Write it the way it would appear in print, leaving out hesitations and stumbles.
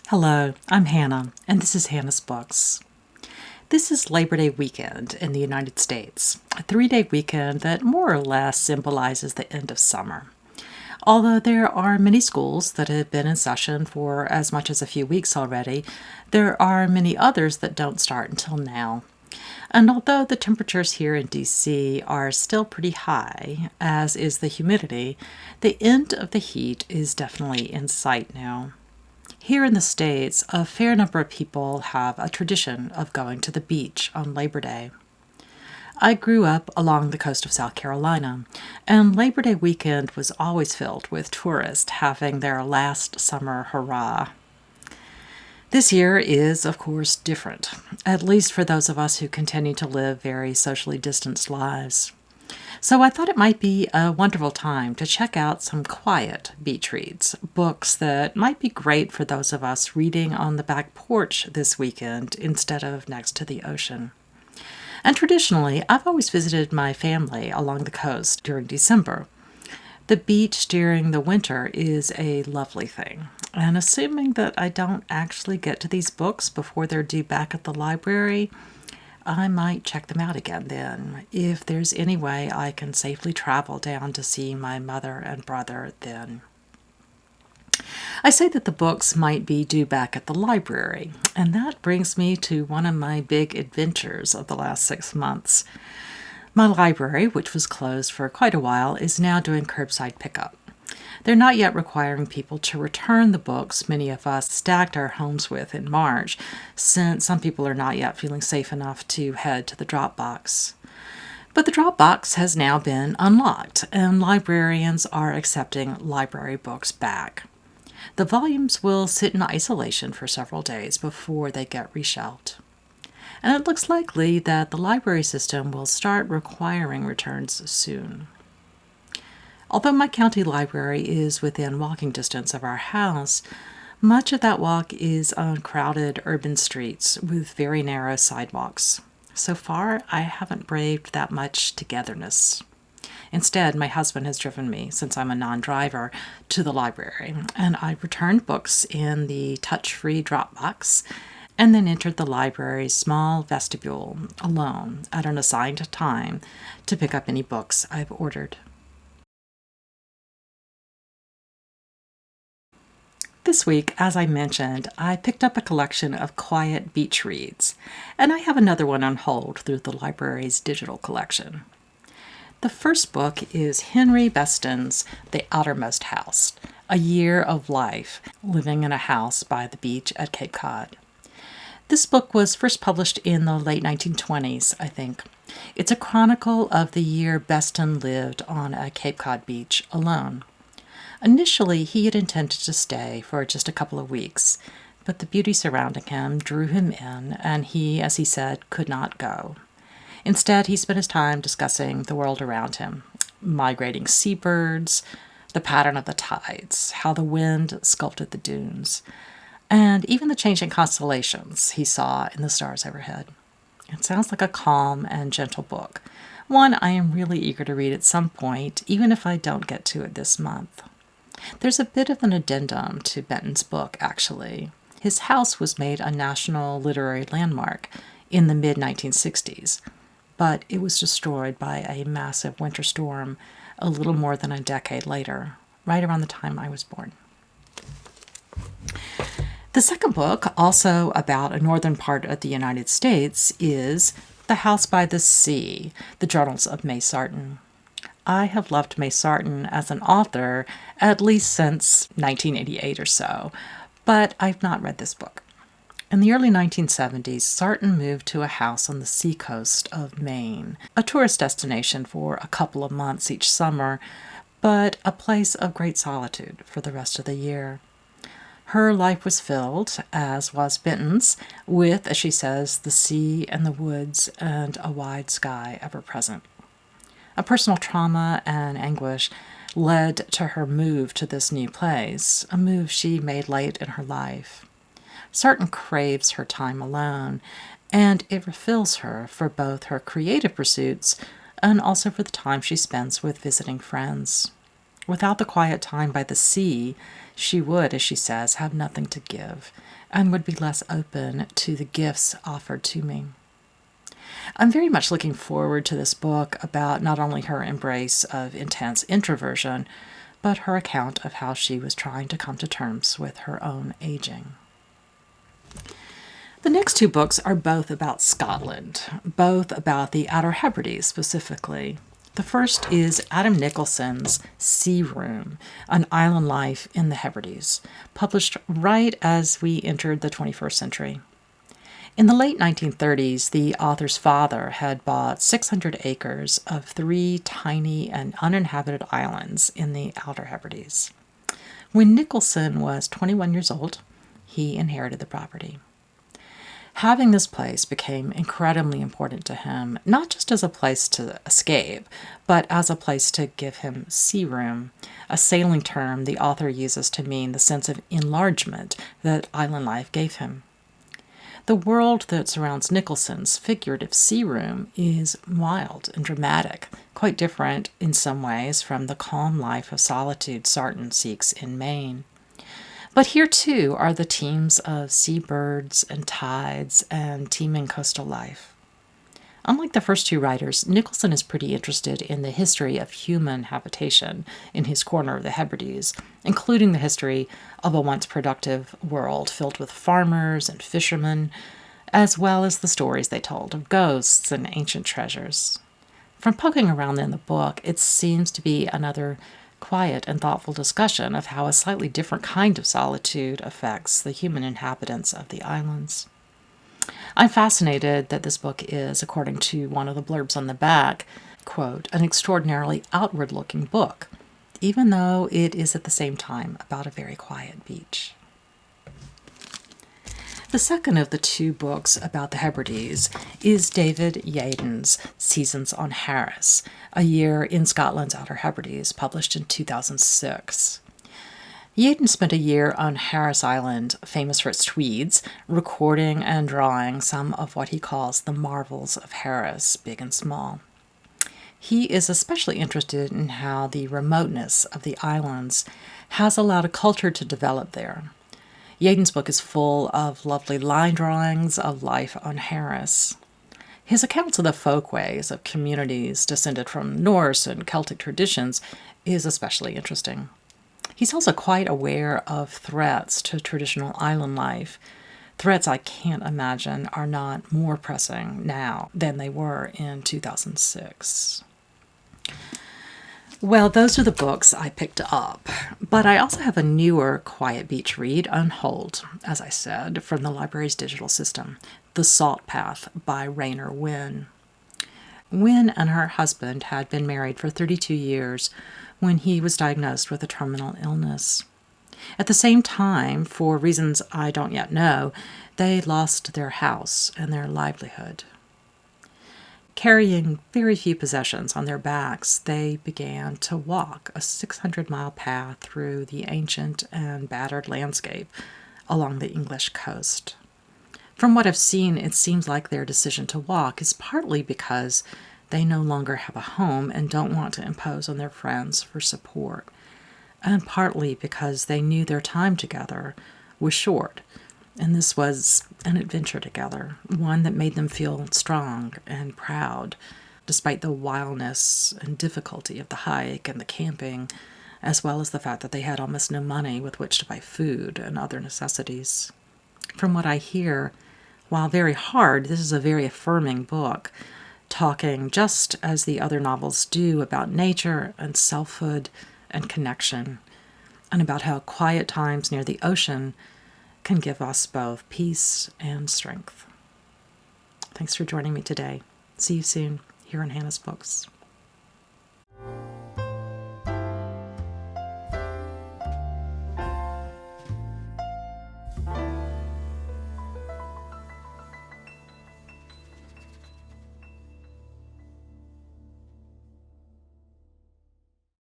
Hello, I'm Hannah, and this is Hannah's Books. This is Labor Day weekend in the United States, a 3-day weekend that more or less symbolizes the end of summer. Although there are many schools that have been in session for as much as a few weeks already, there are many others that don't start until now. And although the temperatures here in DC are still pretty high, as is the humidity, the end of the heat is definitely in sight now. Here in the States, a fair number of people have a tradition of going to the beach on Labor Day. I grew up along the coast of South Carolina, and Labor Day weekend was always filled with tourists having their last summer hurrah. This year is, of course, different, at least for those of us who continue to live very socially distanced lives. So I thought it might be a wonderful time to check out some quiet beach reads, books that might be great for those of us reading on the back porch this weekend instead of next to the ocean. And traditionally, I've always visited my family along the coast during December. The beach during the winter is a lovely thing, and assuming that I don't actually get to these books before they're due back at the library, I might check them out again then, if there's any way I can safely travel down to see my mother and brother then. I say that the books might be due back at the library, and that brings me to one of my big adventures of the last 6 months. My library, which was closed for quite a while, is now doing curbside pickup. They're not yet requiring people to return the books many of us stacked our homes with in March, since some people are not yet feeling safe enough to head to the drop box. But the drop box has now been unlocked, and librarians are accepting library books back. The volumes will sit in isolation for several days before they get reshelved. And it looks likely that the library system will start requiring returns soon. Although my county library is within walking distance of our house, much of that walk is on crowded urban streets with very narrow sidewalks. So far, I haven't braved that much togetherness. Instead, my husband has driven me, since I'm a non-driver, to the library, and I returned books in the touch-free drop box and then entered the library's small vestibule alone at an assigned time to pick up any books I've ordered. This week, as I mentioned, I picked up a collection of quiet beach reads, and I have another one on hold through the library's digital collection. The first book is Henry Besten's The Outermost House, A Year of Life, living in a house by the beach at Cape Cod. This book was first published in the late 1920s, I think. It's a chronicle of the year Besten lived on a Cape Cod beach alone. Initially, he had intended to stay for just a couple of weeks, but the beauty surrounding him drew him in, and he, as he said, could not go. Instead, he spent his time discussing the world around him, migrating seabirds, the pattern of the tides, how the wind sculpted the dunes, and even the changing constellations he saw in the stars overhead. It sounds like a calm and gentle book, one I am really eager to read at some point, even if I don't get to it this month. There's a bit of an addendum to Benton's book, actually. His house was made a national literary landmark in the mid-1960s, but it was destroyed by a massive winter storm a little more than a decade later, right around the time I was born. The second book, also about a northern part of the United States, is The House by the Sea, The Journals of May Sarton. I have loved May Sarton as an author at least since 1988 or so, but I've not read this book. In the early 1970s, Sarton moved to a house on the seacoast of Maine, a tourist destination for a couple of months each summer, but a place of great solitude for the rest of the year. Her life was filled, as was Benton's, with, as she says, the sea and the woods and a wide sky ever present. A personal trauma and anguish led to her move to this new place, a move she made late in her life. Sarton craves her time alone, and it refills her for both her creative pursuits and also for the time she spends with visiting friends. Without the quiet time by the sea, she would, as she says, have nothing to give and would be less open to the gifts offered to me. I'm very much looking forward to this book about not only her embrace of intense introversion, but her account of how she was trying to come to terms with her own aging. The next two books are both about Scotland, both about the Outer Hebrides specifically. The first is Adam Nicholson's Sea Room, An Island Life in the Hebrides, published right as we entered the 21st century. In the late 1930s, the author's father had bought 600 acres of 3 tiny and uninhabited islands in the Outer Hebrides. When Nicholson was 21 years old, he inherited the property. Having this place became incredibly important to him, not just as a place to escape, but as a place to give him sea room, a sailing term the author uses to mean the sense of enlargement that island life gave him. The world that surrounds Nicholson's figurative sea room is wild and dramatic, quite different in some ways from the calm life of solitude Sarton seeks in Maine. But here, too, are the teams of seabirds and tides and teeming coastal life. Unlike the first two writers, Nicholson is pretty interested in the history of human habitation in his corner of the Hebrides, including the history of a once productive world filled with farmers and fishermen, as well as the stories they told of ghosts and ancient treasures. From poking around in the book, it seems to be another quiet and thoughtful discussion of how a slightly different kind of solitude affects the human inhabitants of the islands. I'm fascinated that this book is, according to one of the blurbs on the back, quote, an extraordinarily outward-looking book, even though it is at the same time about a very quiet beach. The second of the two books about the Hebrides is David Yeadon's Seasons on Harris, A Year in Scotland's Outer Hebrides, published in 2006. Yaden spent a year on Harris Island, famous for its tweeds, recording and drawing some of what he calls the marvels of Harris, big and small. He is especially interested in how the remoteness of the islands has allowed a culture to develop there. Yaden's book is full of lovely line drawings of life on Harris. His accounts of the folkways of communities descended from Norse and Celtic traditions is especially interesting. He's also quite aware of threats to traditional island life, threats I can't imagine are not more pressing now than they were in 2006. Well, those are the books I picked up, but I also have a newer quiet beach read on hold, as I said, from the library's digital system, The Salt Path by Raynor Winn. Winn and her husband had been married for 32 years when he was diagnosed with a terminal illness. At the same time, for reasons I don't yet know, they lost their house and their livelihood. Carrying very few possessions on their backs, they began to walk a 600-mile path through the ancient and battered landscape along the English coast. From what I've seen, it seems like their decision to walk is partly because they no longer have a home and don't want to impose on their friends for support, and partly because they knew their time together was short, and this was an adventure together, one that made them feel strong and proud, despite the wildness and difficulty of the hike and the camping, as well as the fact that they had almost no money with which to buy food and other necessities. From what I hear, while very hard, this is a very affirming book, talking just as the other novels do about nature and selfhood and connection, and about how quiet times near the ocean can give us both peace and strength. Thanks for joining me today. See you soon here on Hannah's Books.